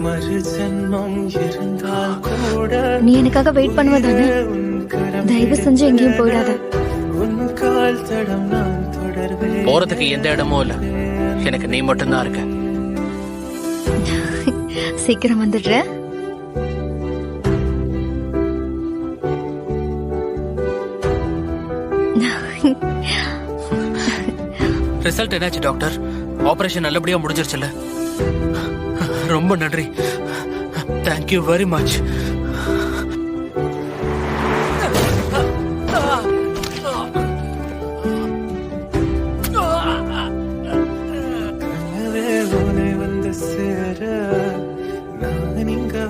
மறு ஜென்மம் இருந்தால் கூட நீ எனக்காக வெயிட் பண்ணுவதானே? தயவு செஞ்சு எங்கேயும் போயிடாத. உன் கால் தடம் நான் தொடர்வேன். போறதுக்கு எந்த இடமும் இல்ல, எனக்கு நீ மட்டும்தான் இருக்க. சீக்கிரம் வந்துடுற. ரிசல்ட் என்னாச்சு டாக்டர்? ஆபரேஷன் நல்லபடியா முடிஞ்சிருச்சுல? ரொம்ப நன்றி, தேங்க்யூ வெரி மச். கனவே உன்னை வந்து சேர நான் இங்க